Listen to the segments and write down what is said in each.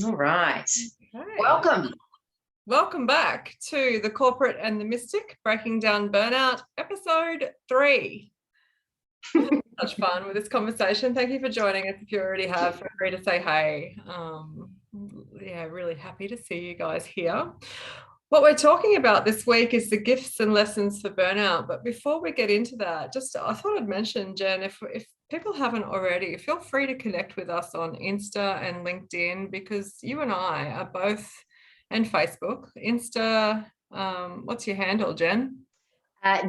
All right. Okay. Welcome back to The Corporate and the Mystic, Breaking Down Burnout, episode 3. Such fun with this conversation. Thank you for joining us. If you already have, feel free to say hey. Really happy to see you guys here. What we're talking about this week is the gifts and lessons for burnout. But before we get into that, I thought I'd mention, Jen, if people haven't already, feel free to connect with us on Insta and LinkedIn, because you and I are both, and Facebook. Insta, what's your handle, Jen?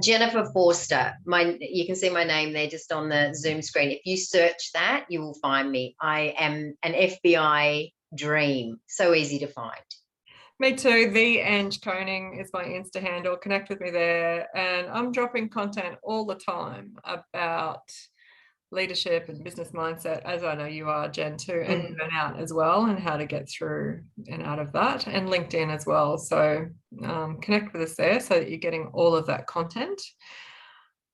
Jennifer Forster. You can see my name there just on the Zoom screen. If you search that, you will find me. I am an FBI dream. So easy to find. Me too. Koning is my Insta handle. Connect with me there. And I'm dropping content all the time about leadership and business mindset, as I know you are, Jen, too, and burnout as well, and how to get through and out of that, and LinkedIn as well. So connect with us there so that you're getting all of that content.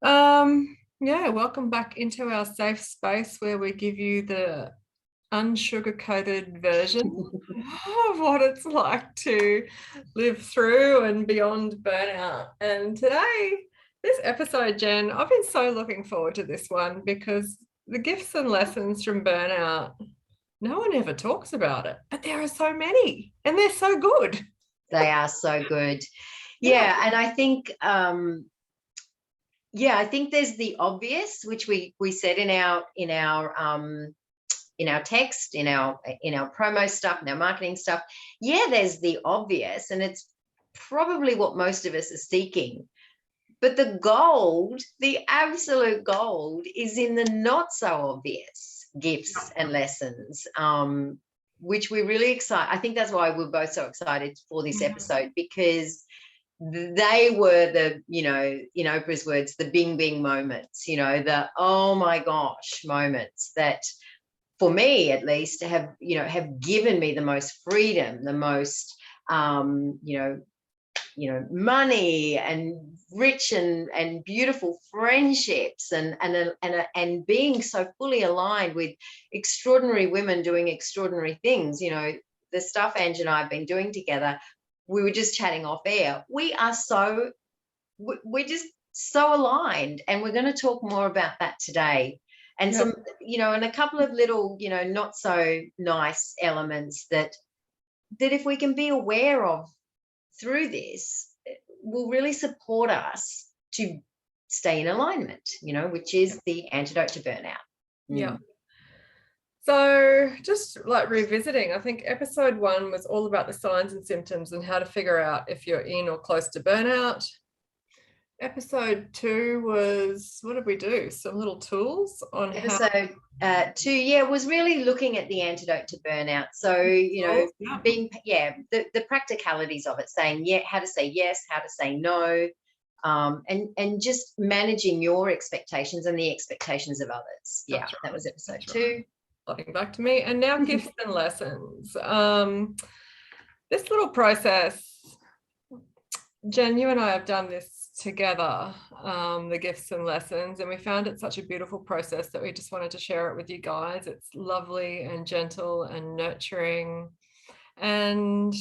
Welcome back into our safe space where we give you the unsugar-coated version of what it's like to live through and beyond burnout. And today, this episode, Jen, I've been so looking forward to this one, because the gifts and lessons from burnout, no one ever talks about it, but there are so many and they're so good. They are so good. Yeah. And I think I think there's the obvious, which we said in our text, in our promo stuff, in our marketing stuff. Yeah, there's the obvious, and it's probably what most of us are seeking. But the gold, the absolute gold, is in the not so obvious gifts and lessons, which we're really excited. I think that's why we're both so excited for this episode, because they were the, in Oprah's words, the bing bing moments, the oh my gosh moments that, for me at least, have given me the most freedom, the most money and rich and beautiful friendships, and being so fully aligned with extraordinary women doing extraordinary things. The stuff Ange and I have been doing together, we were just chatting off air. We're just so aligned, and we're going to talk more about that today. And some, and a couple of little, not so nice elements that if we can be aware of through this, will really support us to stay in alignment, which is the antidote to burnout. Yeah. So just like revisiting, I think episode 1 was all about the signs and symptoms and how to figure out if you're in or close to burnout. Episode 2 was, what did we do? Some little tools on episode 2 was really looking at the antidote to burnout. So being the practicalities of it, saying how to say yes, how to say no, and just managing your expectations and the expectations of others. That was episode 2. Looking back to me. And now gifts and lessons. This little process, Jen, you and I have done this together, the gifts and lessons, and we found it such a beautiful process that we just wanted to share it with you guys. It's lovely and gentle and nurturing, and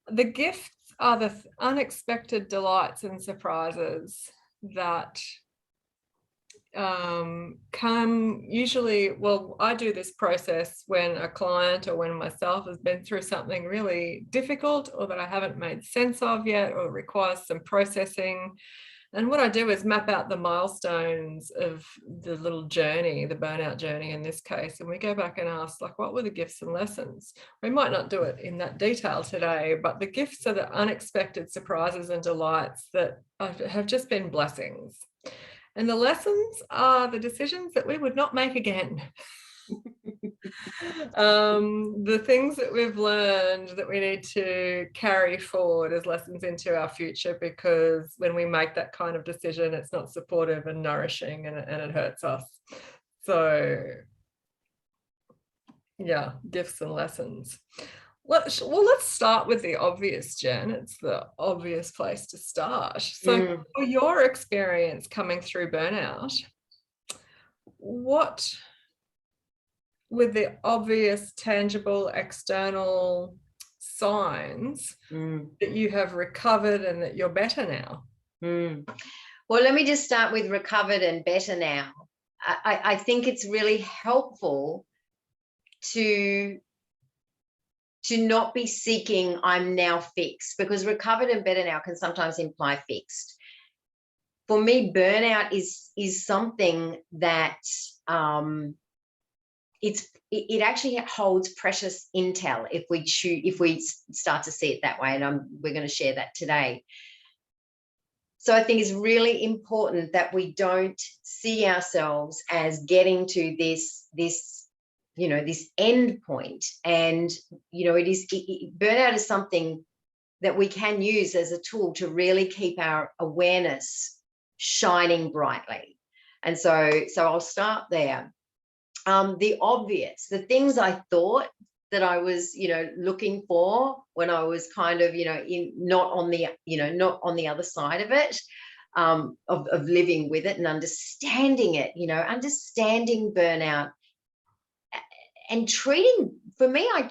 the gifts are the unexpected delights and surprises that come usually. Well, I do this process when a client or when myself has been through something really difficult, or that I haven't made sense of yet, or requires some processing. And what I do is map out the milestones of the little journey, the burnout journey in this case, and we go back and ask, like, what were the gifts and lessons? We might not do it in that detail today, but the gifts are the unexpected surprises and delights that have just been blessings. And the lessons are the decisions that we would not make again. The things that we've learned that we need to carry forward as lessons into our future, because when we make that kind of decision, it's not supportive and nourishing, and it hurts us. So, gifts and lessons. Let's start with the obvious, Jen. It's the obvious place to start. So for your experience coming through burnout, what with the obvious, tangible, external signs that you have recovered and that you're better now? Well, let me just start with recovered and better now. I think it's really helpful to not be seeking I'm now fixed, because recovered and better now can sometimes imply fixed. For me, burnout is something that it actually holds precious intel if we start to see it that way, and we're going to share that today. So I think it's really important that we don't see ourselves as getting to this end point. And burnout is something that we can use as a tool to really keep our awareness shining brightly. And so I'll start there. The obvious, the things I thought that I was, looking for when I was kind of, not on the other side of it, of living with it and understanding it, understanding burnout and treating. For me, I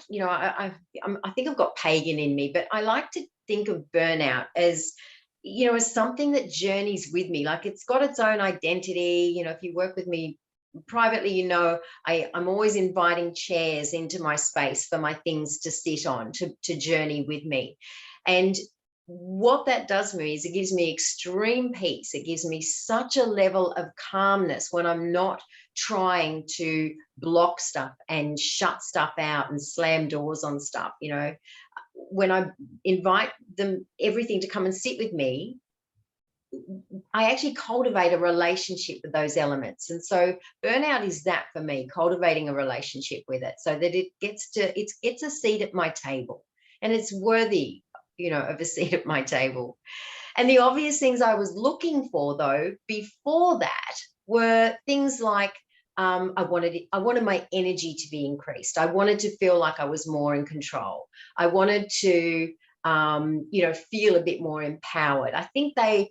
think I've got pagan in me, but I like to think of burnout as, as something that journeys with me. Like, it's got its own identity. If you work with me privately, I'm always inviting chairs into my space for my things to sit on, to journey with me. And what that does for me is it gives me extreme peace. It gives me such a level of calmness when I'm not trying to block stuff and shut stuff out and slam doors on stuff. When I invite everything to come and sit with me, I actually cultivate a relationship with those elements. And so burnout is that for me, cultivating a relationship with it, so that it gets a seat at my table, and it's worthy, of a seat at my table. And the obvious things I was looking for, though, before that were things like, I wanted my energy to be increased. I wanted to feel like I was more in control. I wanted to feel a bit more empowered. I think they're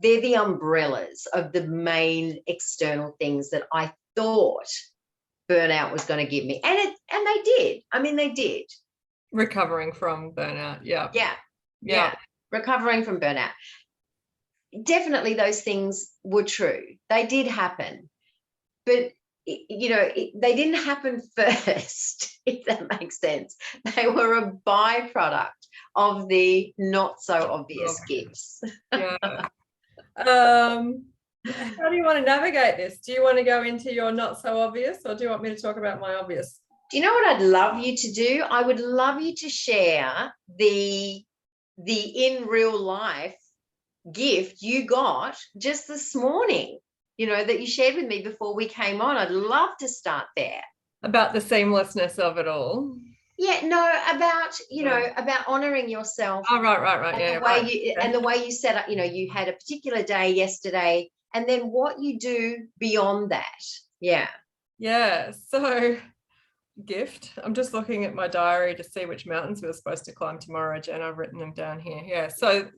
the umbrellas of the main external things that I thought burnout was going to give me. And they did. I mean, they did. Recovering from burnout. Yeah. Recovering from burnout. Definitely those things were true. They did happen. But they didn't happen first, if that makes sense. They were a byproduct of the not so obvious gifts. Yeah. How do you want to navigate this? Do you want to go into your not so obvious, or do you want me to talk about my obvious? Do you know what I'd love you to do? I would love you to share the in real life gift you got just this morning, that you shared with me before we came on. I'd love to start there. About the seamlessness of it all. Yeah, no, about honoring yourself. Oh, right. And the way you set up, you had a particular day yesterday, and then what you do beyond that. Yeah. Yeah. So, gift. I'm just looking at my diary to see which mountains we're supposed to climb tomorrow, Jen. I've written them down here. Yeah. So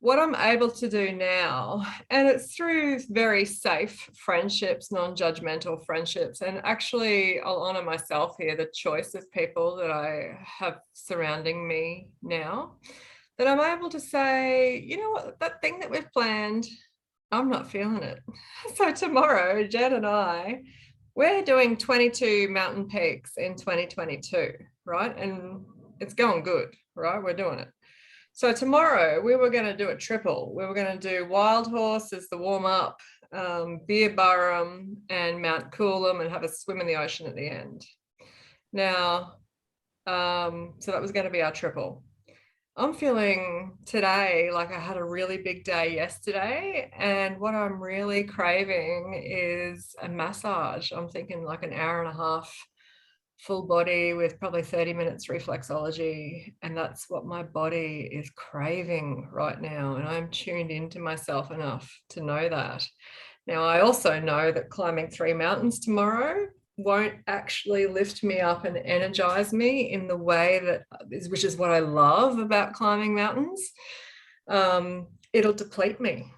what I'm able to do now, and it's through very safe friendships, non-judgmental friendships, and actually I'll honor myself here, the choice of people that I have surrounding me now, that I'm able to say, you know what, that thing that we've planned, I'm not feeling it. So tomorrow, Jen and I, we're doing 22 mountain peaks in 2022, right? And it's going good, right? We're doing it. So tomorrow we were going to do a triple. We were going to do Wild Horse as the warm up, Beer Burrum and Mount Coolum, and have a swim in the ocean at the end. Now, so that was going to be our triple. I'm feeling today like I had a really big day yesterday, and what I'm really craving is a massage. I'm thinking like an hour and a half full body with probably 30 minutes reflexology, and that's what my body is craving right now, and I'm tuned into myself enough to know that. Now, I also know that climbing 3 mountains tomorrow won't actually lift me up and energize me in the way that is, which is what I love about climbing mountains. It'll deplete me.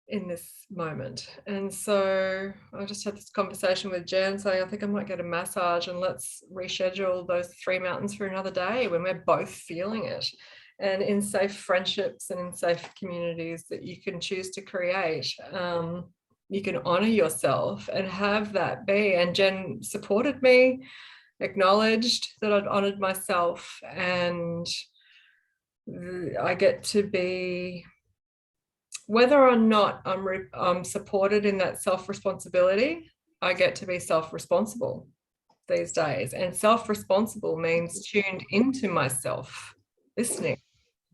in this moment. And so I just had this conversation with Jen saying, I think I might get a massage and let's reschedule those 3 mountains for another day when we're both feeling it, and in safe friendships and in safe communities that you can choose to create. You can honor yourself and have that be. And Jen supported me, acknowledged that I'd honored myself, and I get to be, whether or not I'm supported in that self-responsibility, I get to be self-responsible these days. And self-responsible means tuned into myself, listening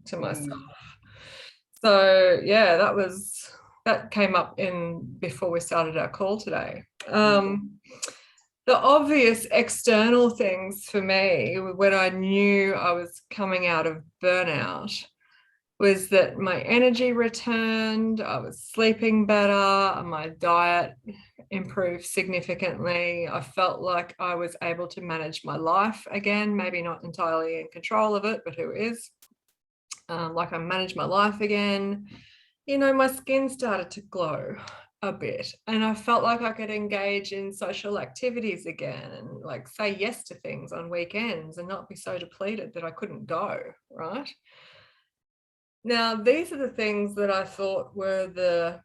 to myself. So yeah, that came up before we started our call today. The obvious external things for me when I knew I was coming out of burnout was that my energy returned, I was sleeping better, my diet improved significantly. I felt like I was able to manage my life again, maybe not entirely in control of it, but who is? Like I managed my life again. You know, my skin started to glow a bit, and I felt like I could engage in social activities again and like say yes to things on weekends and not be so depleted that I couldn't go, right? Now, these are the things that I thought were the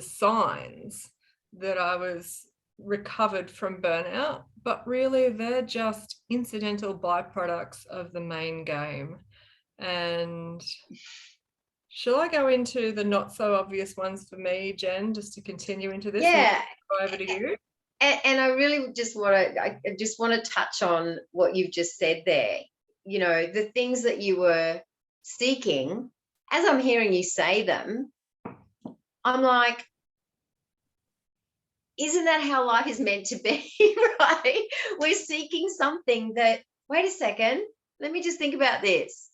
signs that I was recovered from burnout, but really they're just incidental byproducts of the main game. And shall I go into the not so obvious ones for me, Jen, just to continue into this? Yeah. Over to you. And I really just want to touch on what you've just said there. You know, the things that you were seeking, as I'm hearing you say them, I'm like, isn't that how life is meant to be, right? We're seeking something that, wait a second, let me just think about this.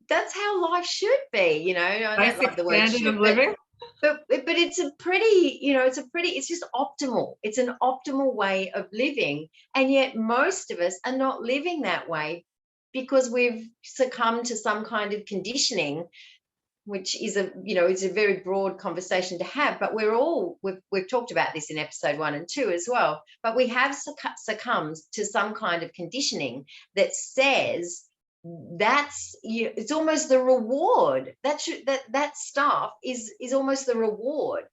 That's how life should be, you know. I don't like the word standard should, of living. But it's a pretty, you know, it's just optimal. It's an optimal way of living. And yet most of us are not living that way because we've succumbed to some kind of conditioning, which is it's a very broad conversation to have, but we've talked about this in episode 1 and 2 as well, but we have succumbed to some kind of conditioning that says it's almost the reward. That stuff is almost the reward.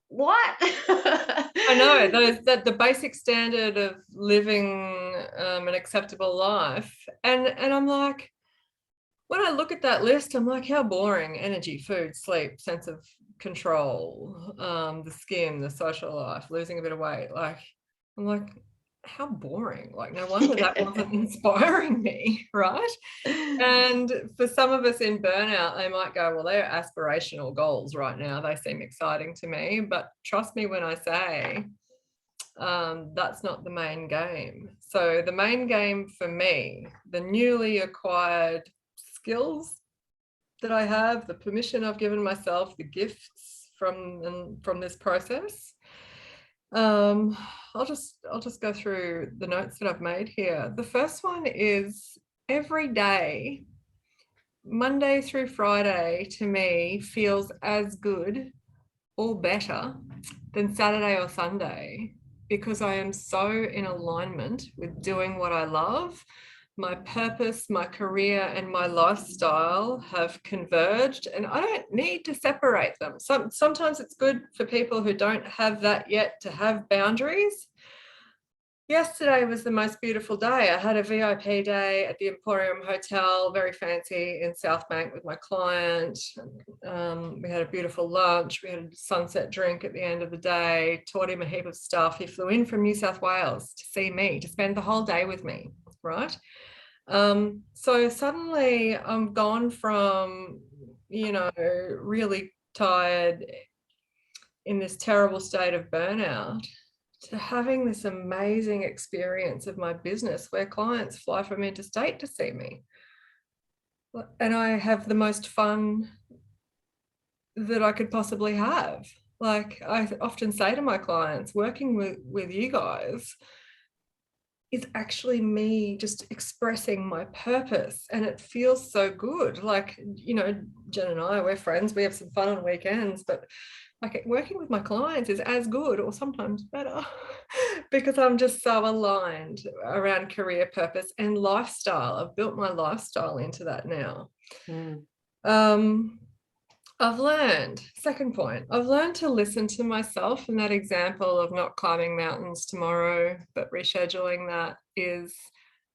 What? I know that the basic standard of living an acceptable life, and I'm like, when I look at that list, I'm like, how boring. Energy, food, sleep, sense of control, the skin, the social life, losing a bit of weight. Like, I'm like, how boring. Like, no wonder that wasn't inspiring me, right? And for some of us in burnout, they might go, well, they're aspirational goals right now. They seem exciting to me. But trust me when I say that's not the main game. So the main game for me, the newly acquired skills that I have, the permission I've given myself, the gifts from this process. I'll just go through the notes that I've made here. The first one is every day, Monday through Friday, to me feels as good or better than Saturday or Sunday, because I am so in alignment with doing what I love. My purpose, my career, and my lifestyle have converged, and I don't need to separate them. Sometimes it's good for people who don't have that yet to have boundaries. Yesterday was the most beautiful day. I had a VIP day at the Emporium Hotel, very fancy, in South Bank with my client. We had a beautiful lunch. We had a sunset drink at the end of the day, taught him a heap of stuff. He flew in from New South Wales to see me, to spend the whole day with me, right? So suddenly I'm gone from, really tired in this terrible state of burnout to having this amazing experience of my business where clients fly from interstate to see me. And I have the most fun that I could possibly have. Like I often say to my clients, working with you guys is actually me just expressing my purpose, and it feels so good. Like, you know, Jen and I, we're friends, we have some fun on weekends, but like working with my clients is as good or sometimes better because I'm just so aligned around career purpose and lifestyle. I've built my lifestyle into that now. I've learned, second point, I've learned to listen to myself, and that example of not climbing mountains tomorrow, but rescheduling that is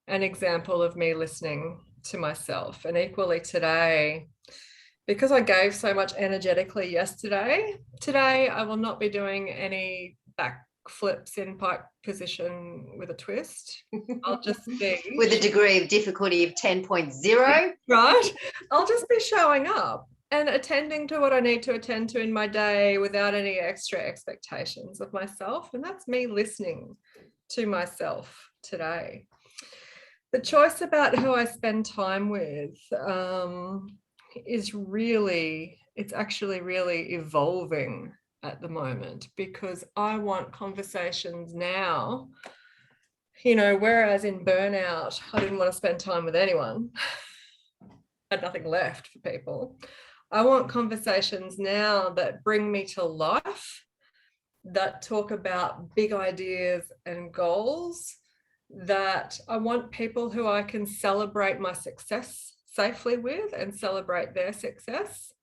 an example of me listening to myself. And equally today, because I gave so much energetically yesterday, today I will not be doing any back flips in pike position with a twist. I'll just be with a degree of difficulty of 10.0. Right. I'll just be showing up and attending to what I need to attend to in my day without any extra expectations of myself. And that's me listening to myself today. The choice about who I spend time with is really, it's actually really evolving at the moment, because I want conversations now, you know, whereas in burnout, I didn't want to spend time with anyone, had nothing left for people. I want conversations now that bring me to life, that talk about big ideas and goals, that I want people who I can celebrate my success safely with and celebrate their success.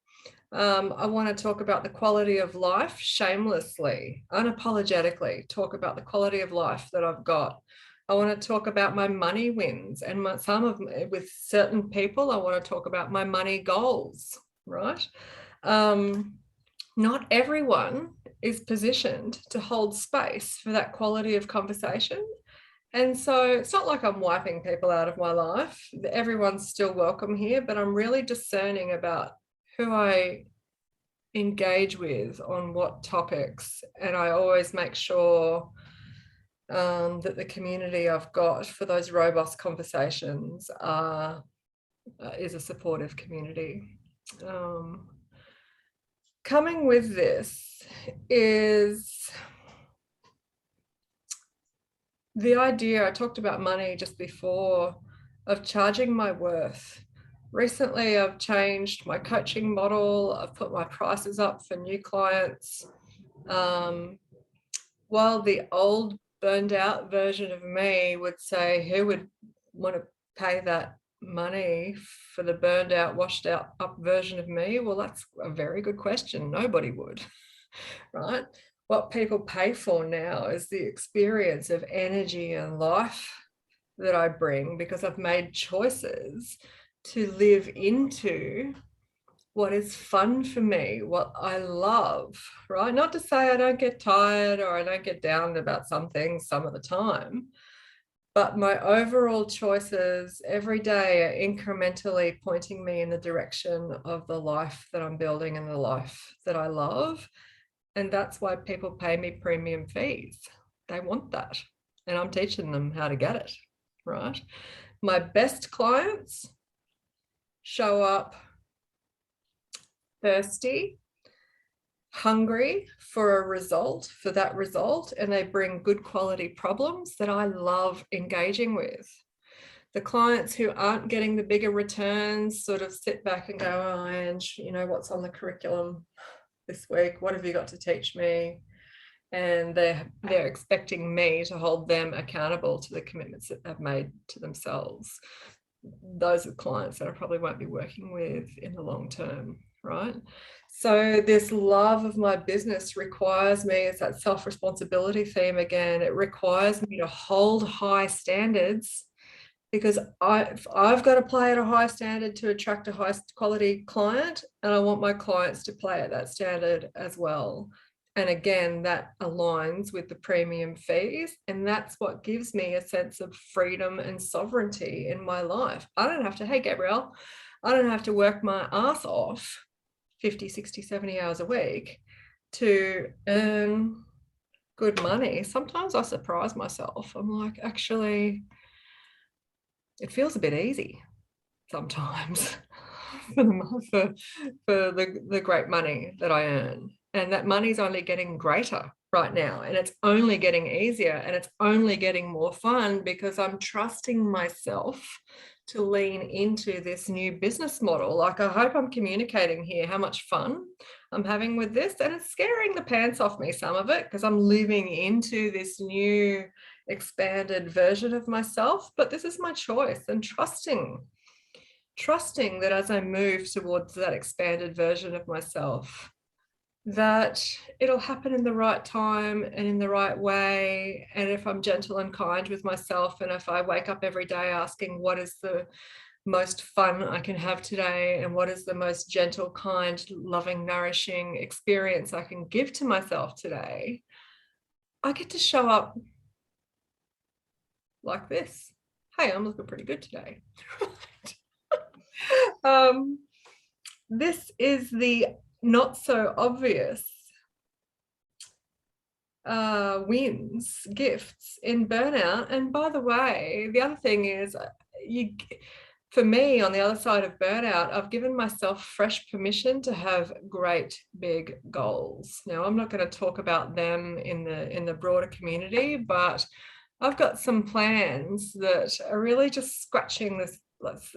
I want to talk about the quality of life shamelessly, unapologetically, talk about the quality of life that I've got. I want to talk about my money wins, and with certain people, I want to talk about my money goals, right? Not everyone is positioned to hold space for that quality of conversation. And so it's not like I'm wiping people out of my life. Everyone's still welcome here, but I'm really discerning about who I engage with on what topics. And I always make sure that the community I've got for those robust conversations is a supportive community. Coming with this is the idea, I talked about money just before, of charging my worth. Recently, I've changed my coaching model. I've put my prices up for new clients. While the old burned out version of me would say, who would want to pay that money for the burned out, washed out up version of me? Well, that's a very good question. Nobody would, right? What people pay for now is the experience of energy and life that I bring, because I've made choices to live into what is fun for me, what I love, right? Not to say I don't get tired or I don't get down about some things some of the time, but my overall choices every day are incrementally pointing me in the direction of the life that I'm building and the life that I love. And that's why people pay me premium fees. They want that. And I'm teaching them how to get it, right? My best clients show up thirsty, hungry for a result, for that result, and they bring good quality problems that I love engaging with. The clients who aren't getting the bigger returns sort of sit back and go, oh, Ange, you know, what's on the curriculum this week? What have you got to teach me? And they're expecting me to hold them accountable to the commitments that they've made to themselves. Those are clients that I probably won't be working with in the long term, right? So this love of my business requires me, it's that self-responsibility theme again, it requires me to hold high standards, because I've got to play at a high standard to attract a high quality client, and I want my clients to play at that standard as well. And again, that aligns with the premium fees, and that's what gives me a sense of freedom and sovereignty in my life. I don't have to, hey Gabrielle, I don't have to work my ass off 50, 60, 70 hours a week to earn good money. Sometimes I surprise myself. I'm like, actually, it feels a bit easy sometimes for the great money that I earn. and that money's only getting greater right now, and it's only getting easier, and it's only getting more fun because I'm trusting myself to lean into this new business model. Like, I hope I'm communicating here how much fun I'm having with this, and it's scaring the pants off me, some of it, because I'm living into this new expanded version of myself. But this is my choice, and trusting that as I move towards that expanded version of myself, that it'll happen in the right time and in the right way. And if I'm gentle and kind with myself, and if I wake up every day asking what is the most fun I can have today, and what is the most gentle, kind, loving, nourishing experience I can give to myself today, I get to show up like this. Hey, I'm looking pretty good today. This is the not so obvious wins, gifts in burnout. And by the way, the other thing is, for me, on the other side of burnout, I've given myself fresh permission to have great big goals. Now, I'm not going to talk about them in the broader community, but I've got some plans that are really just scratching the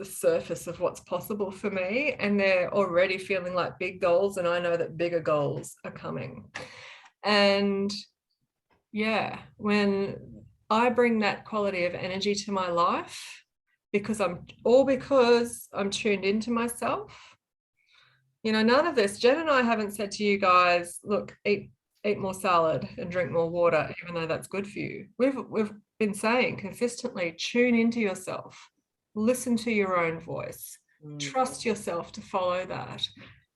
surface of what's possible for me, and they're already feeling like big goals, and I know that bigger goals are coming. And yeah, when I bring that quality of energy to my life, because I'm tuned into myself, none of this, Jen and I haven't said to you guys, look, eat more salad and drink more water, even though that's good for you. We've been saying consistently, tune into yourself, listen to your own voice, trust yourself to follow that.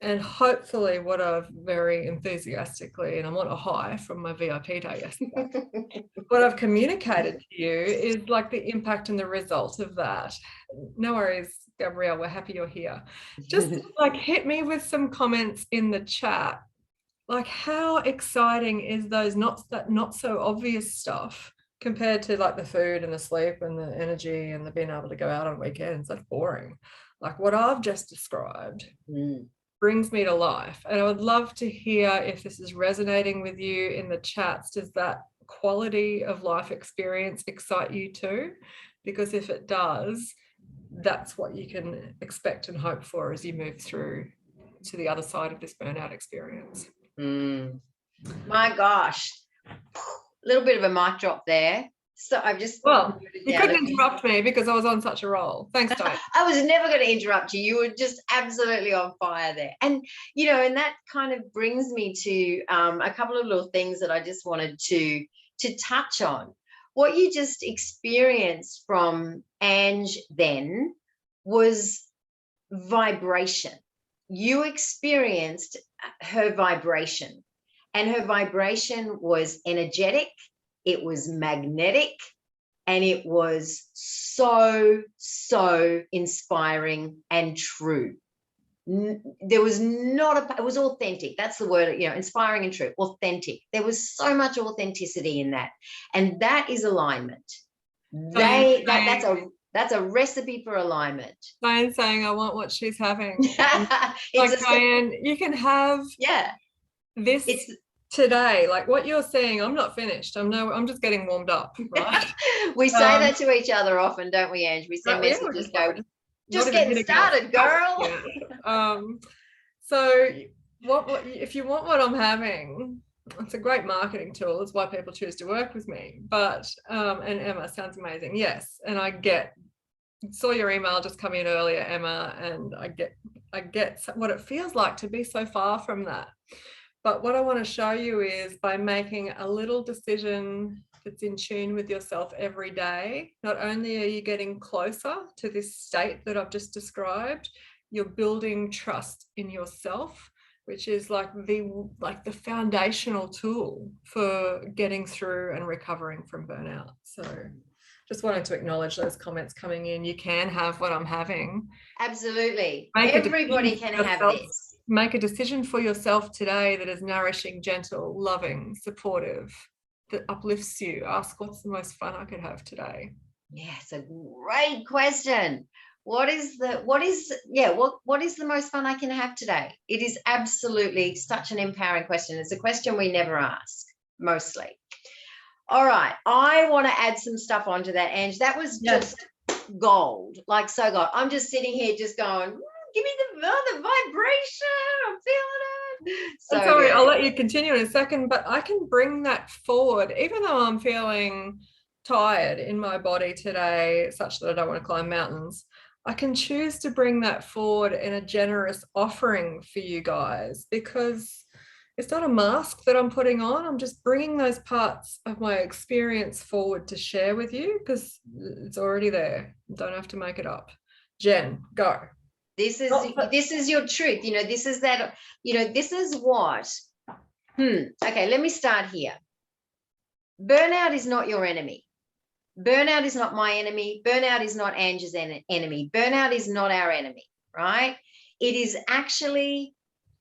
And hopefully what I've very enthusiastically, and I'm on a high from my VIP day yesterday, what I've communicated to you is like the impact and the result of that. No worries, Gabrielle, we're happy you're here. Just like hit me with some comments in the chat. Like, how exciting is those not so obvious stuff compared to like the food and the sleep and the energy and the being able to go out on weekends? That's boring. Like what I've just described brings me to life. And I would love to hear if this is resonating with you in the chats. Does that quality of life experience excite you too? Because if it does, that's what you can expect and hope for as you move through to the other side of this burnout experience. My gosh, a little bit of a mic drop there. So I've just you couldn't interrupt me because I was on such a roll. Thanks, Diane. I was never going to interrupt you. You were just absolutely on fire there. And and that kind of brings me to a couple of little things that I just wanted to touch on. What you just experienced from Ange then was vibration. You experienced her vibration, and her vibration was energetic, it was magnetic, and it was so inspiring and true. There was it was authentic. That's the word, inspiring and true, authentic. There was so much authenticity in that. And that is alignment. That's a recipe for alignment. Diane's saying, I want what she's having. Like, Diane, you can have this today. Like what you're saying, I'm not finished. I'm just getting warmed up, right? We say that to each other often, don't we, Ange? We send messages, just getting started, girl. So what if you want what I'm having, it's a great marketing tool. It's why people choose to work with me. But and Emma, sounds amazing. Yes, and I saw your email just come in earlier, Emma, and I get what it feels like to be so far from that. But what I want to show you is by making a little decision that's in tune with yourself every day, not only are you getting closer to this state that I've just described, you're building trust in yourself, which is like the foundational tool for getting through and recovering from burnout. So just wanted to acknowledge those comments coming in. You can have what I'm having. Absolutely. Everybody can have this. Make a decision for yourself today that is nourishing, gentle, loving, supportive, that uplifts you. Ask, what's the most fun I could have today? Yeah, it's a great question. what is the most fun I can have today? It is absolutely such an empowering question. It's a question we never ask, mostly. All right, I want to add some stuff onto that, Ange. That was just gold, like so gold. I'm just sitting here just going, give me the vibration. I'm feeling it. So sorry, good. I'll let you continue in a second, but I can bring that forward, even though I'm feeling tired in my body today, such that I don't want to climb mountains. I can choose to bring that forward in a generous offering for you guys, because it's not a mask that I'm putting on. I'm just bringing those parts of my experience forward to share with you, because it's already there. Don't have to make it up. Jen, go. This is your truth. This is that, this is what. Okay, let me start here. Burnout is not your enemy. Burnout is not my enemy. Burnout is not Ange's enemy. Burnout is not our enemy, right? It is actually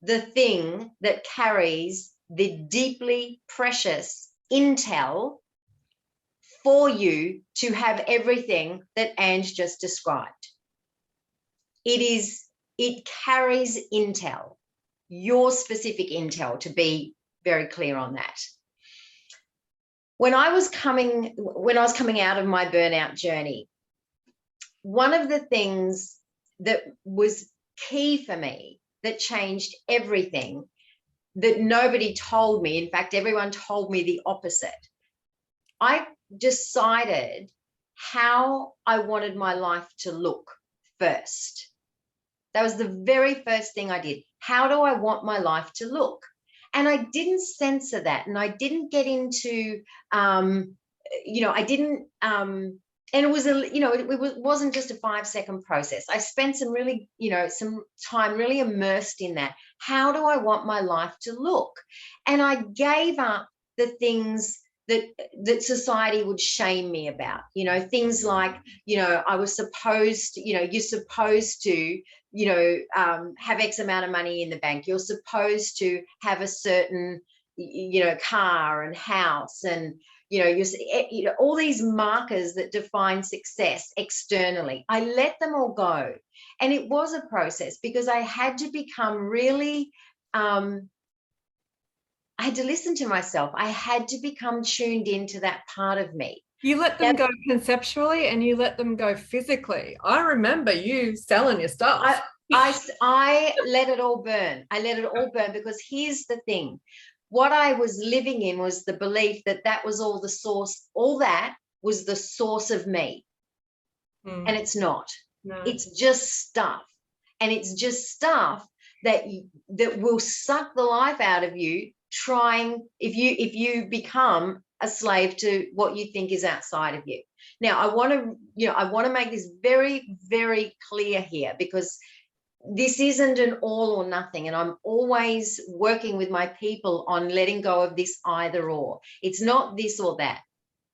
the thing that carries the deeply precious intel for you to have everything that Ange just described. It carries intel, your specific intel, to be very clear on that. When I was coming out of my burnout journey, one of the things that was key for me, that changed everything, that nobody told me, in fact, everyone told me the opposite. I decided how I wanted my life to look first. That was the very first thing I did. How do I want my life to look? And I didn't censor that. And I didn't get into, and it was it wasn't just a 5-second process. I spent some time really immersed in that. How do I want my life to look? And I gave up the things that society would shame me about, things like, I was supposed to, you're supposed to, have X amount of money in the bank. You're supposed to have a certain, car and house, and, all these markers that define success externally. I let them all go. And it was a process, because I had to become really, I had to listen to myself. I had to become tuned into that part of me. You let them go conceptually, and you let them go physically. I remember you selling your stuff. I let it all burn. I let it all burn, because here's the thing. What I was living in was the belief that was all the source. All that was the source of me. And it's not. No. It's just stuff. And it's just stuff that will suck the life out of you, if you become a slave to what you think is outside of you. Now, I want to make this very, very clear here, because this isn't an all or nothing, and I'm always working with my people on letting go of this either or. It's not this or that.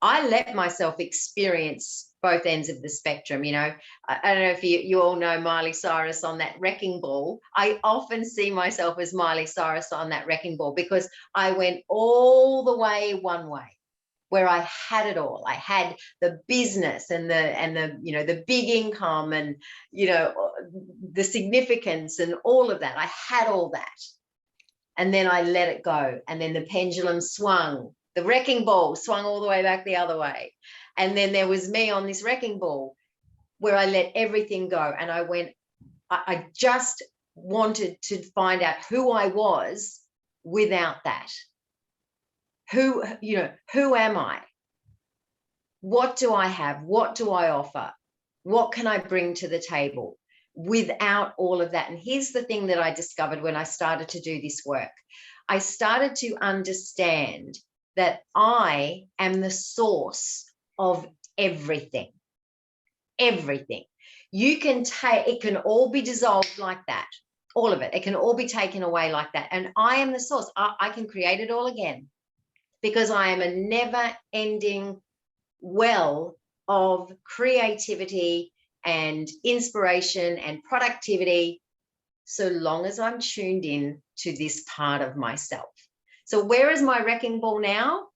I let myself experience both ends of the spectrum. I don't know if you all know Miley Cyrus on that wrecking ball. I often see myself as Miley Cyrus on that wrecking ball, because I went all the way one way, where I had it all. I had the business and the big income, and the significance and all of that. I had all that, and then I let it go, and then the pendulum swung. The wrecking ball swung all the way back the other way. And then there was me on this wrecking ball, where I let everything go. And I just wanted to find out who I was without that. Who am I? What do I have? What do I offer? What can I bring to the table without all of that? And here's the thing that I discovered when I started to do this work. I started to understand that I am the source of everything. Everything. It can all be dissolved like that. All of it. It can all be taken away like that. And I am the source. I can create it all again, because I am a never-ending well of creativity and inspiration and productivity, so long as I'm tuned in to this part of myself. So where is my wrecking ball now?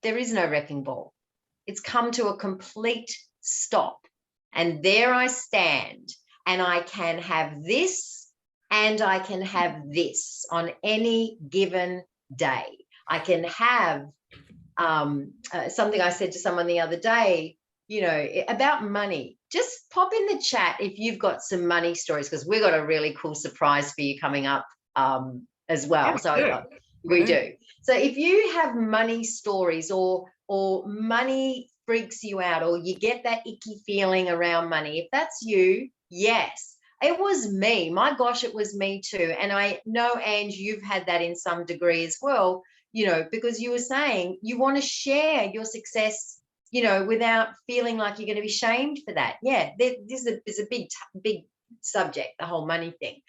There is no wrecking ball. It's come to a complete stop. And there I stand, and I can have this and I can have this on any given day. I can have something I said to someone the other day, you know, about money. Just pop in the chat if you've got some money stories, because we've got a really cool surprise for you coming up as well. Yeah, we do. So if you have money stories, or money freaks you out, or you get that icky feeling around money, if that's you, yes, it was me. My gosh, it was me too. And I know, Ange, you've had that in some degree as well, you know, because you were saying you want to share your success, you know, without feeling like you're going to be shamed for that. Yeah, this is a big subject, the whole money thing.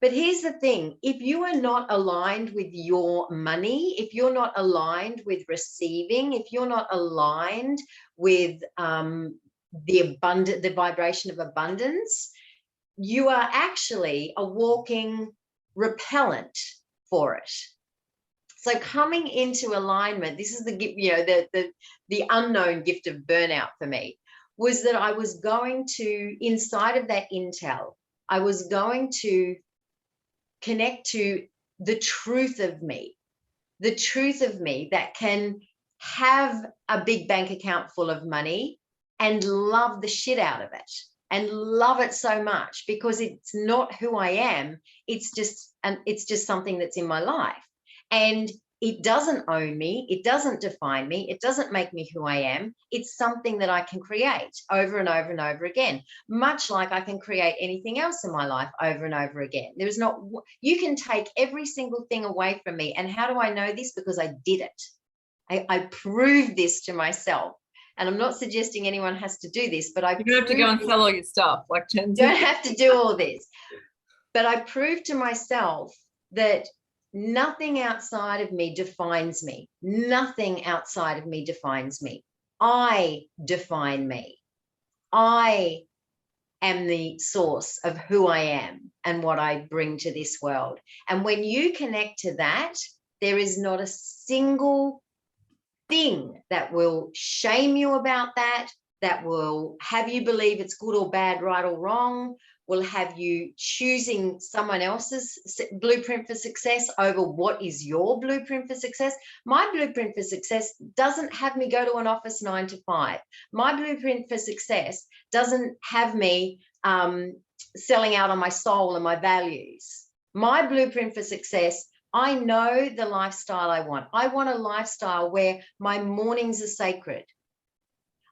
But here's the thing, if you are not aligned with your money, if you're not aligned with receiving, if you're not aligned with the vibration of abundance, you are actually a walking repellent for it. So coming into alignment, this is the gift, you know, the unknown gift of burnout for me, was that I was going to, inside of that intel, I was going to connect to the truth of me that can have a big bank account full of money and love the shit out of it, and love it so much, because it's not who I am. It's just something that's in my life, and it doesn't own me. It doesn't define me. It doesn't make me who I am. It's something that I can create over and over and over again, much like I can create anything else in my life over and over again. There is not, you can take every single thing away from me. And how do I know this? Because I did it. I proved this to myself. And I'm not suggesting anyone has to do this, but you don't have to go and sell all your stuff like Jen. You don't have to do all this. But I proved to myself that nothing outside of me defines me. Nothing outside of me defines me. I define me. I am the source of who I am and what I bring to this world. And when you connect to that, there is not a single thing that will shame you about that, that will have you believe it's good or bad, right or wrong, will have you choosing someone else's blueprint for success over what is your blueprint for success. My blueprint for success doesn't have me go to an office 9 to 5. My blueprint for success doesn't have me selling out on my soul and my values. My blueprint for success, I know the lifestyle I want. I want a lifestyle where my mornings are sacred.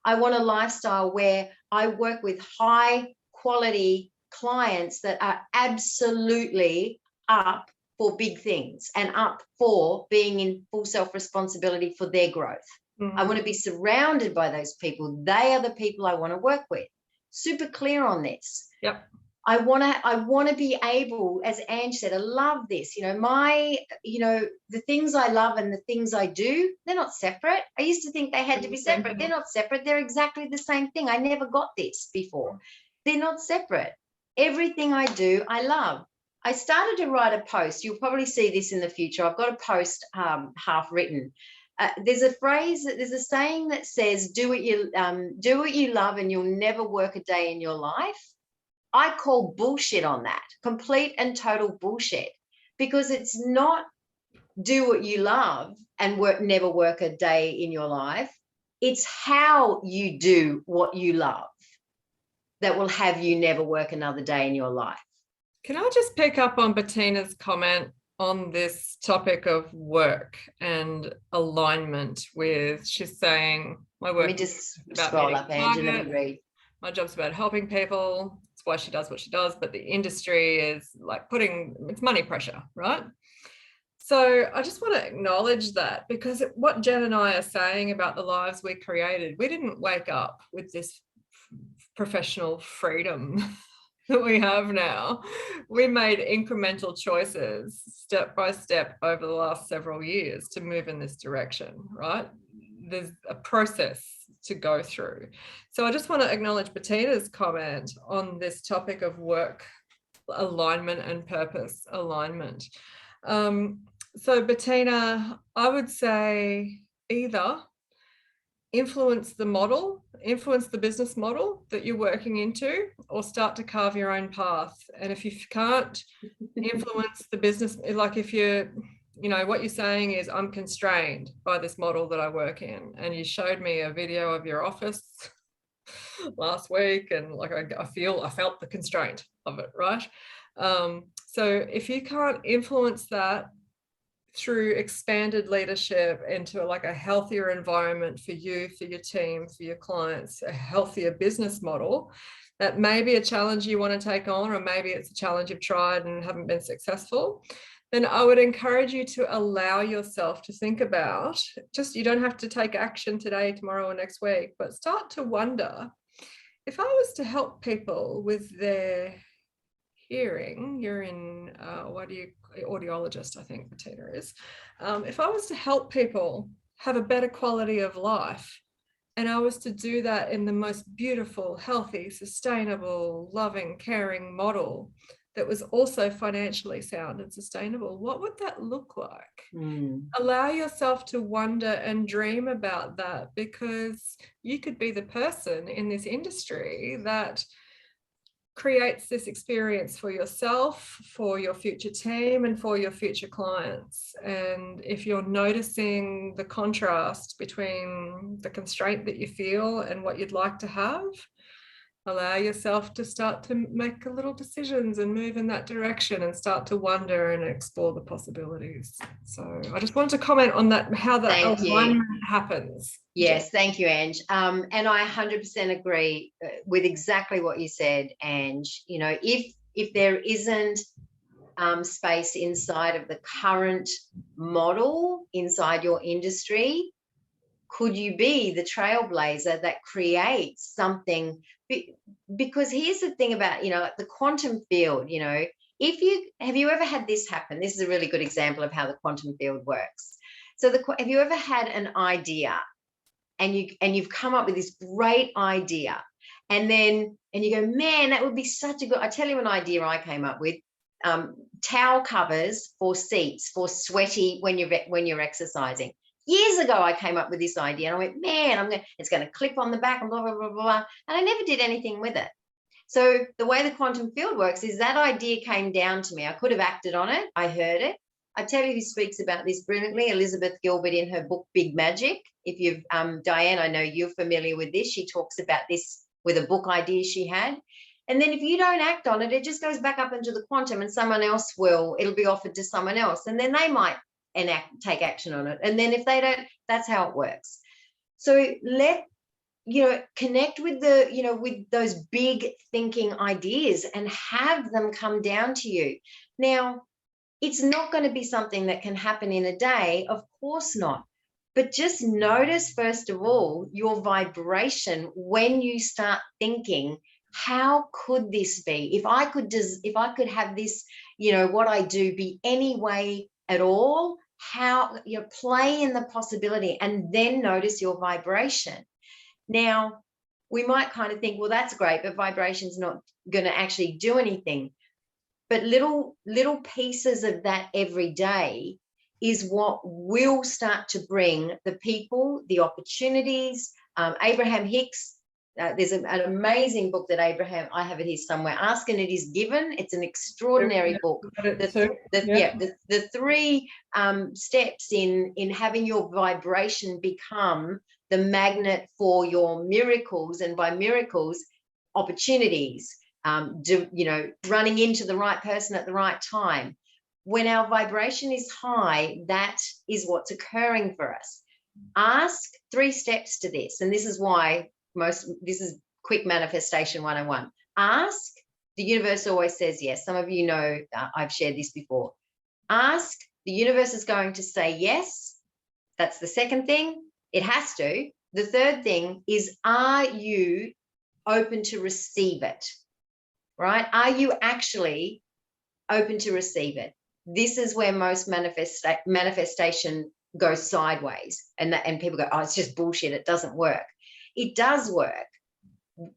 I want a lifestyle where I work with high quality clients that are absolutely up for big things and up for being in full self-responsibility for their growth. I want to be surrounded by those people. They are the people I want to work with. Super clear on this. Yep. I want to be able, as Ange said, I love this. The things I love and the things I do, they're not separate. I used to think they had to be separate. They're not separate. They're exactly the same thing. I never got this before. They're not separate. Everything I do, I love. I started to write a post. You'll probably see this in the future. I've got a post half written. There's a saying that says, do what you love and you'll never work a day in your life. I call bullshit on that, complete and total bullshit, because it's not do what you love and never work a day in your life. It's how you do what you love that will have you never work another day in your life. Can I just pick up on Bettina's comment on this topic of work and alignment with, she's saying, my work. Let me just scroll up, Ange, and let me read. My job's about helping people. It's why she does what she does, but the industry is like it's money pressure, right? So I just want to acknowledge that, because what Jen and I are saying about the lives we created, we didn't wake up with this professional freedom that we have now. We made incremental choices step by step over the last several years to move in this direction, right? There's a process to go through. So I just want to acknowledge Bettina's comment on this topic of work alignment and purpose alignment. So Bettina, I would say either influence the model influence the business model that you're working into, or start to carve your own path. And if you can't influence the business, like if you're, you know, what you're saying is, I'm constrained by this model that I work in, and you showed me a video of your office last week, and like I felt the constraint of it, right? So if you can't influence that through expanded leadership into like a healthier environment for you, for your team, for your clients, a healthier business model, that may be a challenge you want to take on, or maybe it's a challenge you've tried and haven't been successful, then I would encourage you to allow yourself to think about, just, you don't have to take action today, tomorrow, or next week, but start to wonder, if I was to help people with their hearing, you're in, audiologist, I think Bettina is. If I was to help people have a better quality of life, and I was to do that in the most beautiful, healthy, sustainable, loving, caring model that was also financially sound and sustainable, what would that look like? Allow yourself to wonder and dream about that, because you could be the person in this industry that creates this experience for yourself, for your future team, and for your future clients. And if you're noticing the contrast between the constraint that you feel and what you'd like to have, allow yourself to start to make little decisions and move in that direction, and start to wonder and explore the possibilities. So I just wanted to comment on that, how that alignment happens. Yes, thank you, Ange. And I 100% agree with exactly what you said, Ange. You know, if there isn't space inside of the current model inside your industry, could you be the trailblazer that creates something? Because here's the thing about, you know, the quantum field, you know, have you ever had this happen? This is a really good example of how the quantum field works. So have you ever had an idea, and you've come up with this great idea, and you go, man, that would be such a good, I tell you an idea I came up with, towel covers for seats for sweaty when you're exercising. Years ago, I came up with this idea, and I went, man, it's going to clip on the back and blah, blah, blah, blah. And I never did anything with it. So the way the quantum field works is that idea came down to me. I could have acted on it. I heard it. I tell you who speaks about this brilliantly, Elizabeth Gilbert, in her book, Big Magic. If you've, Diane, I know you're familiar with this. She talks about this with a book idea she had. And then if you don't act on it, it just goes back up into the quantum, and someone else it'll be offered to someone else. And then they might take action on it. And then if they don't, that's how it works. So connect with with those big thinking ideas and have them come down to you. Now, it's not going to be something that can happen in a day, of course not. But just notice, first of all, your vibration when you start thinking, how could this be? If I could have this, what I do be any way at all, how you play in the possibility, and then notice your vibration. Now, we might kind of think, well, that's great, but vibration's not going to actually do anything. But little pieces of that every day is what will start to bring the people, the opportunities. Abraham Hicks, there's an amazing book that I have it here somewhere, Ask and It Is Given. It's an extraordinary book. The three steps in having your vibration become the magnet for your miracles, and by miracles, opportunities, running into the right person at the right time. When our vibration is high, that is what's occurring for us. Ask 3 steps to this, and this is why this is quick manifestation 101. Ask, the universe always says yes. Some of you know, I've shared this before. Ask, the universe is going to say yes. That's the second thing. It has to. The third thing is, are you open to receive it? Right? Are you actually open to receive it? This is where most manifestation goes sideways, and people go, oh, it's just bullshit, it doesn't work. It does work.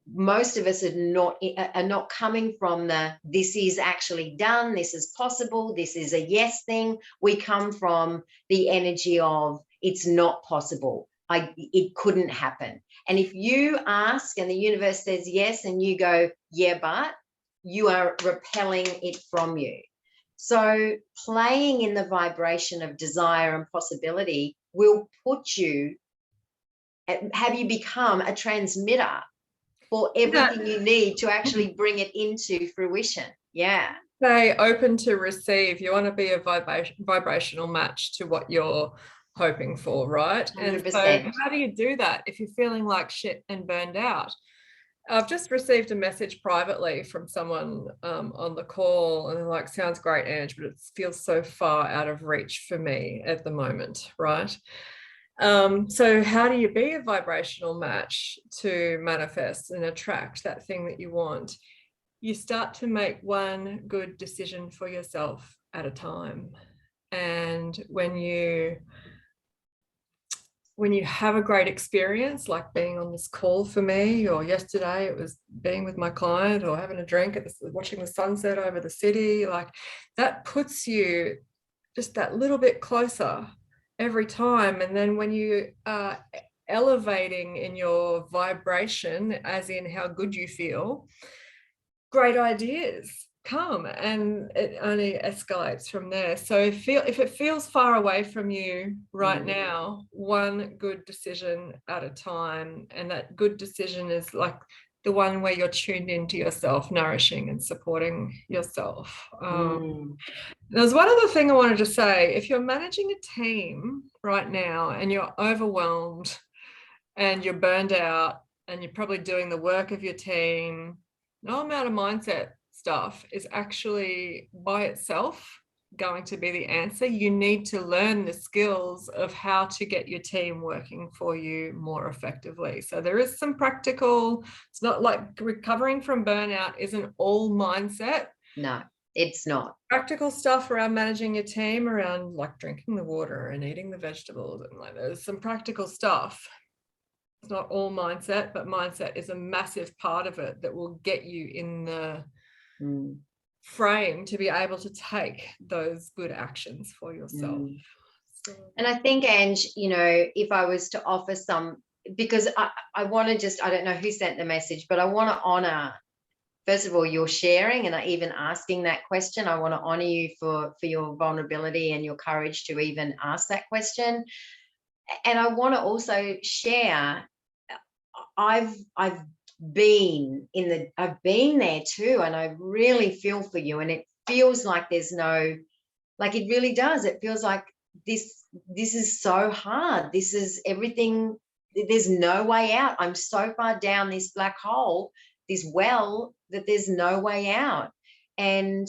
Most of us are not coming from this is actually done, this is possible, this is a yes thing. We come from the energy of it's not possible. it couldn't happen. And if you ask and the universe says yes and you go, yeah, but, you are repelling it from you. So playing in the vibration of desire and possibility will put you, have you become a transmitter for everything you need to actually bring it into fruition. Yeah. Say open to receive. You want to be a vibrational match to what you're hoping for, right? 100%. And so how do you do that if you're feeling like shit and burned out? I've just received a message privately from someone on the call, and they're like, sounds great, Ange, but it feels so far out of reach for me at the moment, right? So how do you be a vibrational match to manifest and attract that thing that you want? You start to make one good decision for yourself at a time. And when you have a great experience, like being on this call for me, or yesterday it was being with my client or having a drink watching the sunset over the city, like that puts you just that little bit closer every time. And then when you are elevating in your vibration, as in how good you feel, great ideas come, and it only escalates from there. So if it feels far away from you right now, one good decision at a time, and that good decision is like the one where you're tuned into yourself, nourishing and supporting yourself. There's one other thing I wanted to say. If you're managing a team right now and you're overwhelmed and you're burned out and you're probably doing the work of your team, no amount of mindset stuff is actually by itself going to be the answer. You need to learn the skills of how to get your team working for you more effectively. So there is some practical, it's not like recovering from burnout isn't all mindset. No, it's not. Practical stuff around managing your team, around like drinking the water and eating the vegetables, and like there's some practical stuff. It's not all mindset, but mindset is a massive part of it that will get you in the frame to be able to take those good actions for yourself. So. And I think, Ange, if I was to offer some, because I want to just, I don't know who sent the message, but I want to honor, first of all, your sharing and even asking that question. I want to honor you for your vulnerability and your courage to even ask that question. And I want to also share, I've been there too, and I really feel for you. And it feels like there's no, like it really does. It feels like this is so hard. This is everything. There's no way out. I'm so far down this black hole, this well, that there's no way out. And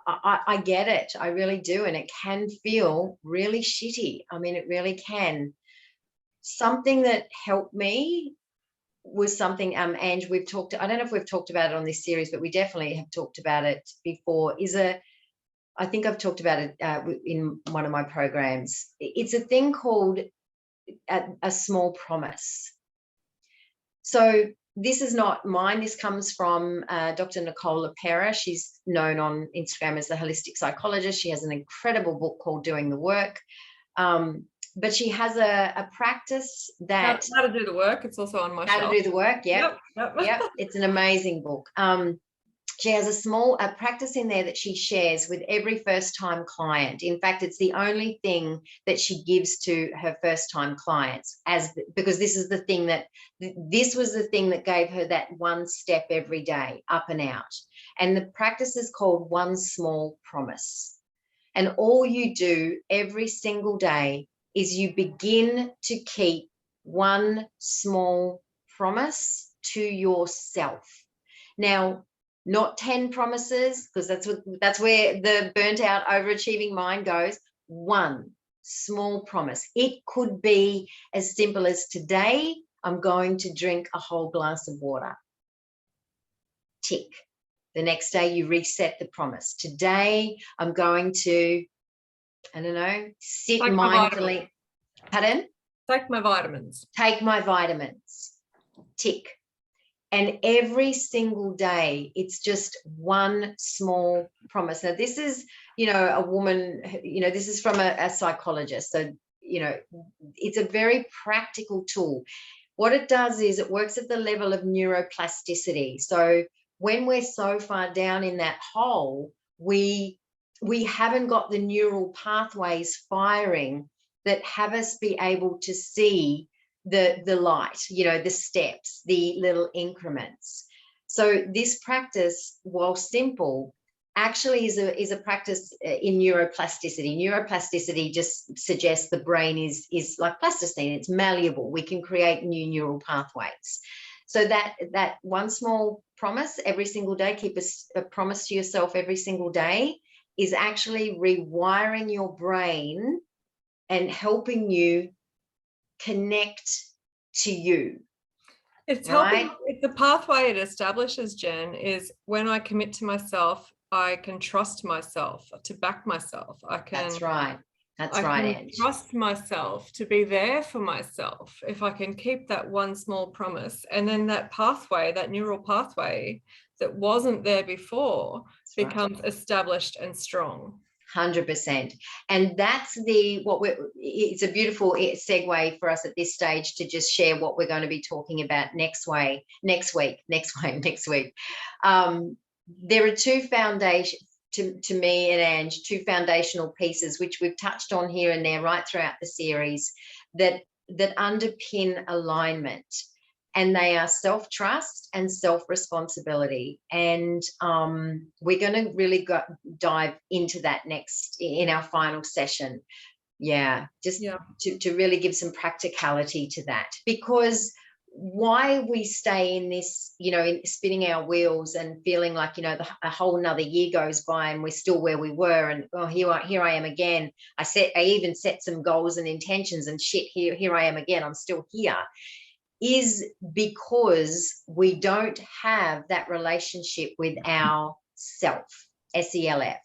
I get it. I really do. And it can feel really shitty. I mean, it really can. Something that helped me was something, Ange, we've talked, I don't know if we've talked about it on this series, but we definitely have talked about it before, I think I've talked about it in one of my programs. It's a thing called a small promise. So this is not mine. This comes from Dr. Nicole LaPera. She's known on Instagram as the holistic psychologist. She has an incredible book called Doing the Work. But she has a practice that how to do the work. It's also on my shelf. How to do the work. Yep. It's an amazing book. She has a practice in there that she shares with every first-time client. In fact, it's the only thing that she gives to her first-time clients, because this was the thing that gave her that one step every day, up and out. And the practice is called One Small Promise. And all you do every single day is you begin to keep one small promise to yourself. Now, not 10 promises, because that's where the burnt out, overachieving mind goes. One small promise. It could be as simple as, today, I'm going to drink a whole glass of water. Tick. The next day, you reset the promise. Today, I'm going to, I don't know, sit mindfully. Pardon? Take my vitamins. Take my vitamins. Tick. And every single day, it's just one small promise. Now, this is, a woman, this is from a psychologist. So it's a very practical tool. What it does is it works at the level of neuroplasticity. So when we're so far down in that hole, we haven't got the neural pathways firing that have us be able to see the light, the steps, the little increments. So this practice, while simple, actually is a practice in neuroplasticity. Neuroplasticity just suggests the brain is like plasticine. It's malleable. We can create new neural pathways. So that one small promise every single day, keep a promise to yourself every single day, is actually rewiring your brain and helping you connect to you. It's right? helping. It's the pathway it establishes, Jen, is when I commit to myself, I can trust myself to back myself. That's right. That's I right, can Ange. trust myself to be there for myself if I can keep that one small promise. And then that pathway, that neural pathway that wasn't there before, That's becomes established and strong. 100%. And that's it's a beautiful segue for us at this stage to just share what we're going to be talking about next week. There are two foundations, to me and Ange, two foundational pieces, which we've touched on here and there right throughout the series, that underpin alignment. And they are self-trust and self-responsibility. And we're going to really dive into that next in our final session. To really give some practicality to that. Because why we stay in this, in spinning our wheels and feeling like, a whole nother year goes by and we're still where we were, and here I am again. I even set some goals and intentions, and here I am again. I'm still here. Is because we don't have that relationship with our self, SELF.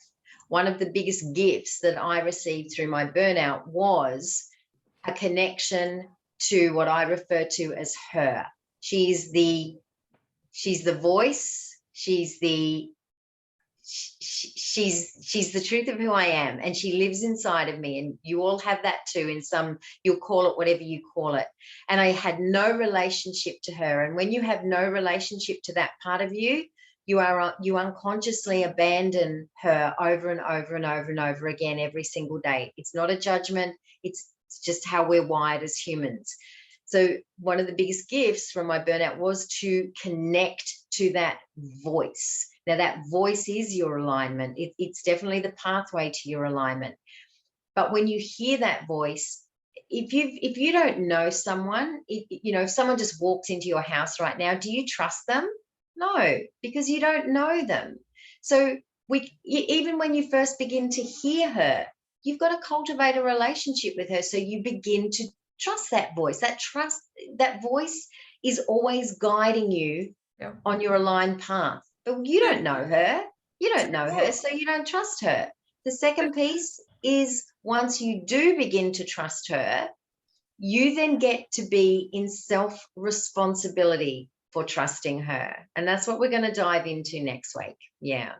One of the biggest gifts that I received through my burnout was a connection to what I refer to as her. She's the voice. She's the truth of who I am, and she lives inside of me, and you all have that too. You'll call it whatever you call it. And I had no relationship to her. And when you have no relationship to that part of you, you unconsciously abandon her over and over and over and over again every single day. It's not a judgment. It's just how we're wired as humans. So one of the biggest gifts from my burnout was to connect to that voice. Now, that voice is your alignment. It's definitely the pathway to your alignment. But when you hear that voice, if you don't know someone, if someone just walks into your house right now, do you trust them? No, because you don't know them. So even when you first begin to hear her, you've got to cultivate a relationship with her. So you begin to trust that voice. That voice is always guiding you on your aligned path. But you don't know her. You don't know her, so you don't trust her. The second piece is, once you do begin to trust her, you then get to be in self-responsibility for trusting her. And that's what we're going to dive into next week. Yeah.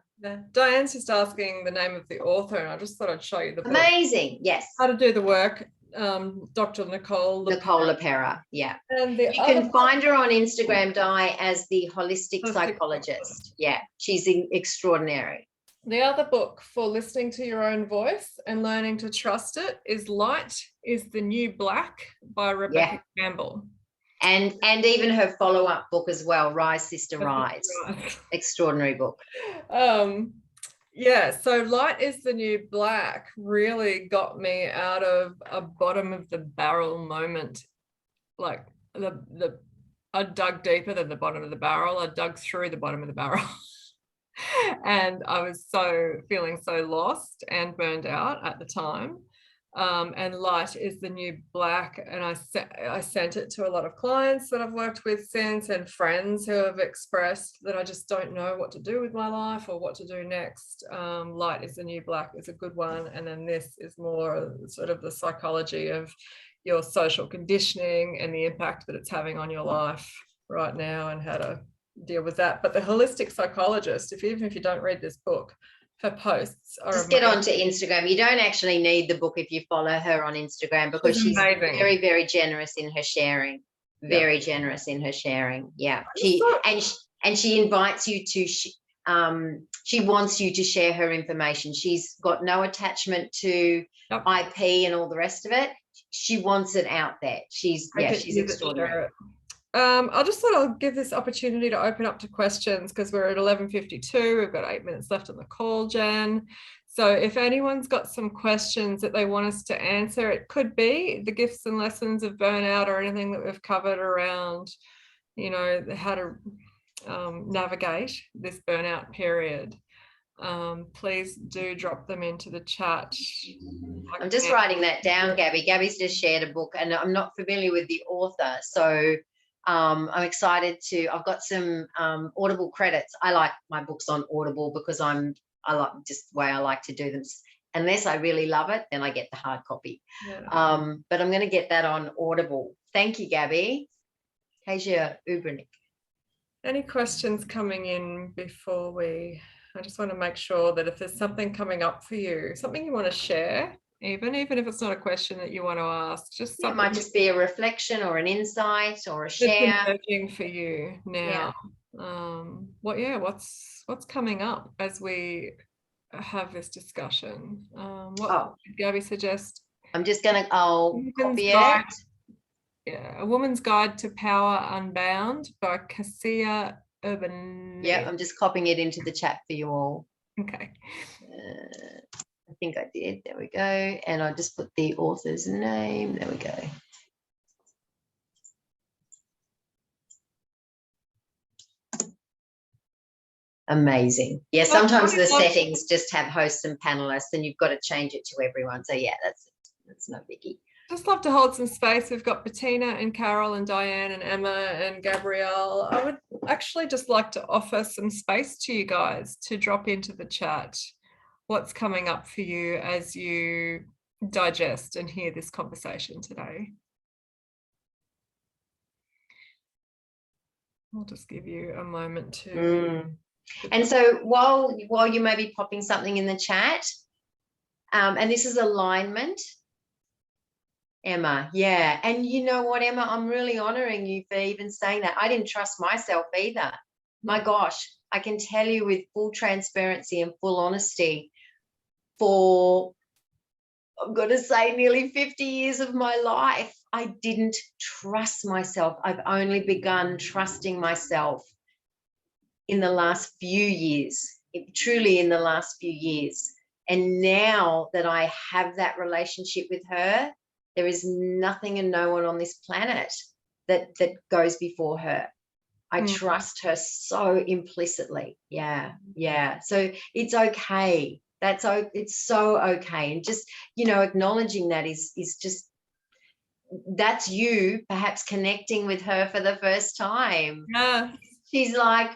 Diane's just asking the name of the author, and I just thought I'd show you the book. Amazing. Yes. How to Do the Work. Dr. Nicole LaPera. Yeah. And you can find her on Instagram, Di, as the holistic psychologist. Yeah, she's extraordinary. The other book for listening to your own voice and learning to trust it is Light is the New Black by Rebecca Campbell. And even her follow-up book as well, Rise, Sister, Rise. Extraordinary book. So Light is the New Black really got me out of a bottom of the barrel moment. Like I dug deeper than the bottom of the barrel. I dug through the bottom of the barrel. And I was feeling so lost and burned out at the time. And Light is the New Black, and I sent it to a lot of clients that I've worked with since, and friends who have expressed that I just don't know what to do with my life or what to do next. Light is the New Black is a good one, and then this is more sort of the psychology of your social conditioning and the impact that it's having on your life right now and how to deal with that. But the holistic psychologist, even if you don't read this book, her posts are just amazing. get onto Instagram. You don't actually need the book if you follow her on Instagram, because she's amazing. very, very generous in her sharing. Very generous in her sharing. Yeah. She invites you to she wants you to share her information. She's got no attachment to IP and all the rest of it. She wants it out there. She's extraordinary. I just thought I'll give this opportunity to open up to questions, because we're at 11:52. We've got 8 minutes left on the call, Jan. So if anyone's got some questions that they want us to answer, it could be the gifts and lessons of burnout or anything that we've covered around, you know, how to navigate this burnout period. Please do drop them into the chat. I'm just writing that down, Gabby. Gabby's just shared a book, and I'm not familiar with the author, so I'm excited to. I've got some Audible credits. I like my books on Audible because I like just the way I like to do them. Unless I really love it, then I get the hard copy. Yeah. But I'm going to get that on Audible. Thank you, Gabby. Kasia Ubernik. Any questions coming in before we? I just want to make sure that if there's something coming up for you, something you want to share, even if it's not a question that you want to ask, just something. It might just be a reflection or an insight or a share. It's emerging for you now. Yeah. What's coming up as we have this discussion? What did Gabby suggest? I'm just going to, copy it. Yeah, A Woman's Guide to Power Unbound by Kasia Urban. Yeah, I'm just copying it into the chat for you all. Okay. I think I did. There we go. And I'll just put the author's name. There we go. Amazing. Yeah, sometimes the settings just have hosts and panelists, and you've got to change it to everyone. So yeah, that's no biggie. Just love to hold some space. We've got Bettina and Carol and Diane and Emma and Gabrielle. I would actually just like to offer some space to you guys to drop into the chat what's coming up for you as you digest and hear this conversation today. I'll just give you a moment to. And so while you may be popping something in the chat, and this is alignment. Emma, yeah. And you know what, Emma, I'm really honoring you for even saying that. I didn't trust myself either. My gosh, I can tell you with full transparency and full honesty, for, I'm going to say, nearly 50 years of my life, I didn't trust myself. I've only begun trusting myself in the last few years, truly in the last few years. And now that I have that relationship with her, there is nothing and no one on this planet that goes before her. I trust her so implicitly. Yeah. So it's okay. It's so okay. And just, acknowledging that is just, that's you perhaps connecting with her for the first time. Yeah. She's like,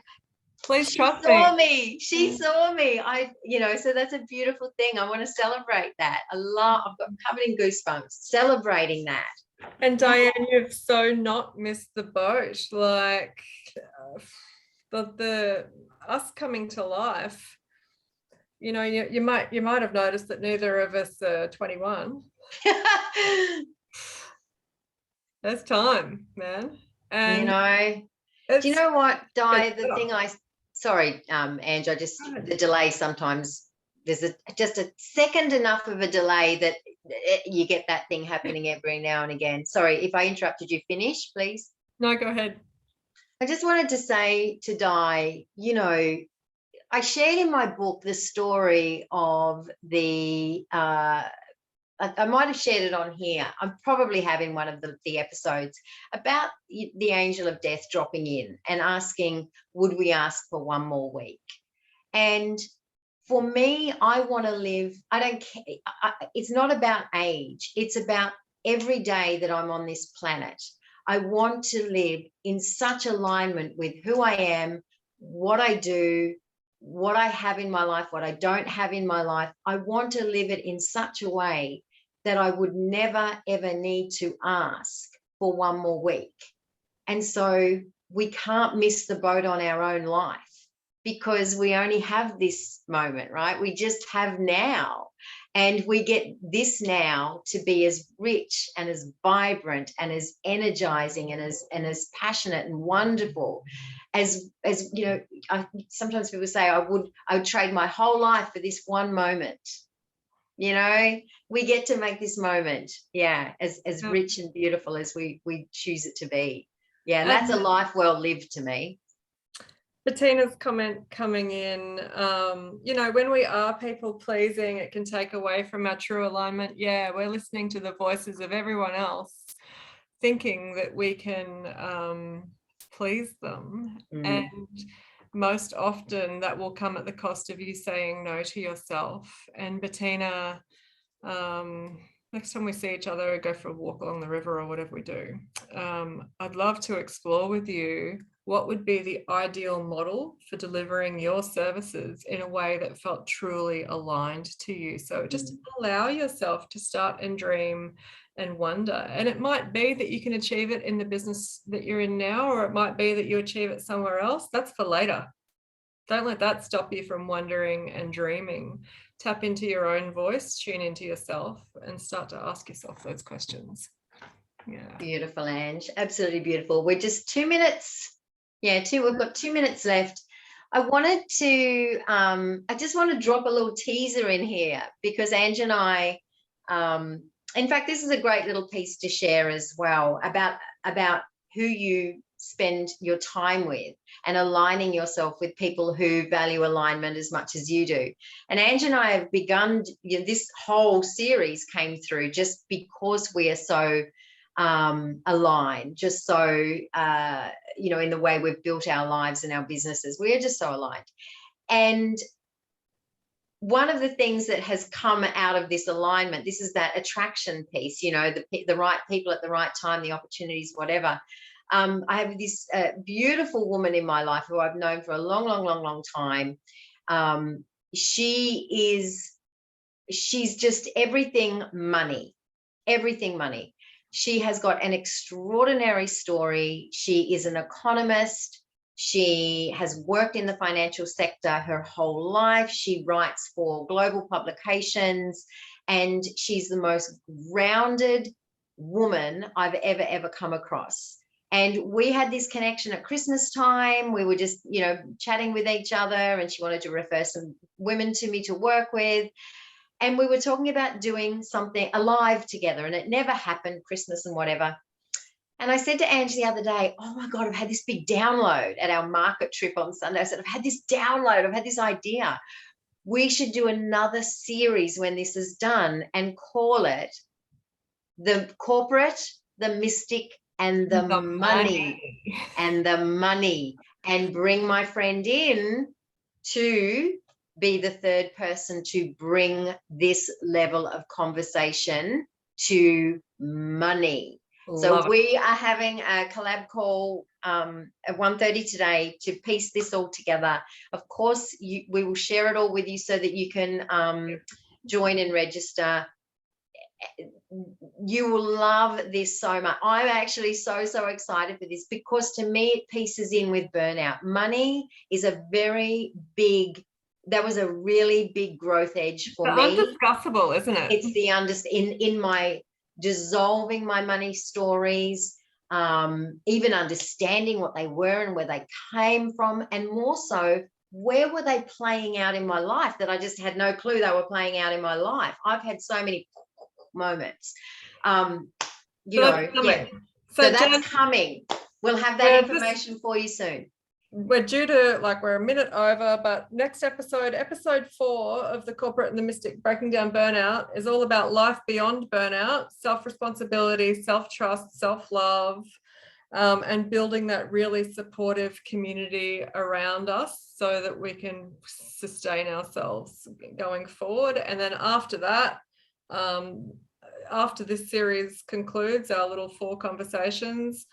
please trust me. She saw me. So that's a beautiful thing. I want to celebrate that. I've got covered in goosebumps celebrating that. And Diane, you've so not missed the boat. Like the us coming to life. You might have noticed that neither of us are 21. There's time, man. And do you know what, Di? The thing sorry, Ange, the delay sometimes, there's just a second enough of a delay that you get that thing happening every now and again. Sorry, if I interrupted you, finish, please. No, go ahead. I just wanted to say to Di, I shared in my book the story of the, I might have shared it on here. I probably have in one of the episodes about the angel of death dropping in and asking, would we ask for one more week? And for me, I want to live, I don't care. It's not about age. It's about every day that I'm on this planet. I want to live in such alignment with who I am, what I do, what I have in my life, what I don't have in my life. I want to live it in such a way that I would never, ever need to ask for one more week. And so we can't miss the boat on our own life. because we only have this moment, right? We just have now. And we get this now to be as rich and as vibrant and as energizing and as passionate and wonderful as you know. Sometimes people say I would trade my whole life for this one moment. You know, we get to make this moment, as rich and beautiful as we choose it to be. Yeah, and that's a life well lived to me. Bettina's comment coming in, you know, when we are people pleasing, it can take away from our true alignment. Yeah, we're listening to the voices of everyone else, thinking that we can please them. And most often that will come at the cost of you saying no to yourself. And Bettina, next time we see each other, go for a walk along the river or whatever we do, I'd love to explore with you what would be the ideal model for delivering your services in a way that felt truly aligned to you. So just allow yourself to start and dream and wonder. And it might be that you can achieve it in the business that you're in now, or it might be that you achieve it somewhere else. That's for later. Don't let that stop you from wondering and dreaming. Tap into your own voice, tune into yourself, and start to ask yourself those questions. Yeah. Beautiful, Ange. Absolutely beautiful. We're just 2 minutes. We've got 2 minutes left. I wanted to, I just want to drop a little teaser in here, because Ange and I, in fact, this is a great little piece to share as well about who you spend your time with and aligning yourself with people who value alignment as much as you do. And Ange and I have begun, this whole series came through just because we are so aligned, just so, in the way we've built our lives and our businesses, we are just so aligned. And one of the things that has come out of this alignment, this is that attraction piece, the right people at the right time, the opportunities, whatever. I have this beautiful woman in my life who I've known for a long, long, long, long time. She's just everything money. She has got an extraordinary story. She is an economist. She has worked in the financial sector her whole life. She writes for global publications, and she's the most rounded woman I've ever come across. And we had this connection at Christmas time. We were just, chatting with each other, and she wanted to refer some women to me to work with. And we were talking about doing something alive together, and it never happened, Christmas and whatever. And I said to Ange the other day, oh my God, I've had this big download at our market trip on Sunday. I said, I've had this download. I've had this idea. We should do another series when this is done and call it The Corporate, the Mystic, and the money. And the money. And bring my friend in to be the third person to bring this level of conversation to money. So we are having a collab call at 1:30 today to piece this all together. Of course, we will share it all with you so that you can join and register. You will love this so much. I'm actually so excited for this, because to me it pieces in with burnout. Money is a very big, that was a really big growth edge for me. Undiscussable, isn't it? It's the in my dissolving my money stories, even understanding what they were and where they came from, and more so, where were they playing out in my life that I just had no clue they were playing out in my life. I've had so many moments, So that's coming. We'll have that information for you soon. We're due to, we're a minute over, but next episode 4 of The Corporate and the Mystic, Breaking Down Burnout, is all about life beyond burnout, self-responsibility, self-trust, self-love, and building that really supportive community around us so that we can sustain ourselves going forward. And then after that, after this series concludes, our little 4 conversations,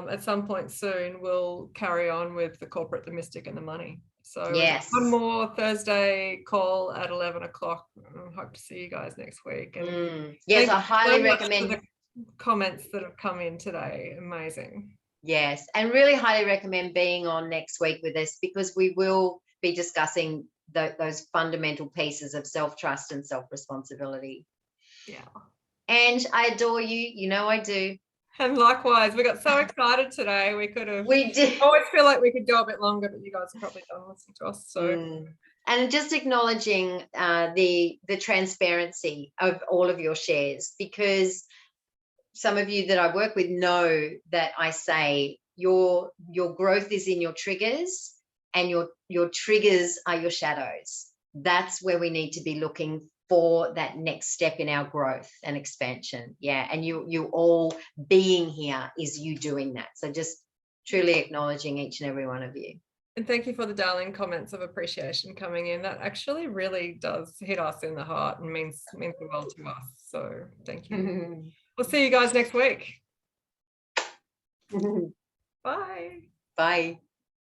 at some point soon we'll carry on with The Corporate, the Mystic, and the money. So yes, one more Thursday call at 11 o'clock. I hope to see you guys next week. And yes, I highly recommend the comments that have come in today. Amazing. Yes, and really highly recommend being on next week with us, because we will be discussing those fundamental pieces of self-trust and self-responsibility. Yeah. And I adore you. You know I do. And likewise, we got so excited today. We could have. We did. I always feel like we could go a bit longer, but you guys are probably done listening to us. So. And just acknowledging the transparency of all of your shares, because some of you that I work with know that I say your growth is in your triggers, and your triggers are your shadows. That's where we need to be looking for that next step in our growth and expansion. Yeah, and you all being here is you doing that. So just truly acknowledging each and every one of you. And thank you for the darling comments of appreciation coming in. That actually really does hit us in the heart and means the world to us. So thank you. We'll see you guys next week. Bye. Bye.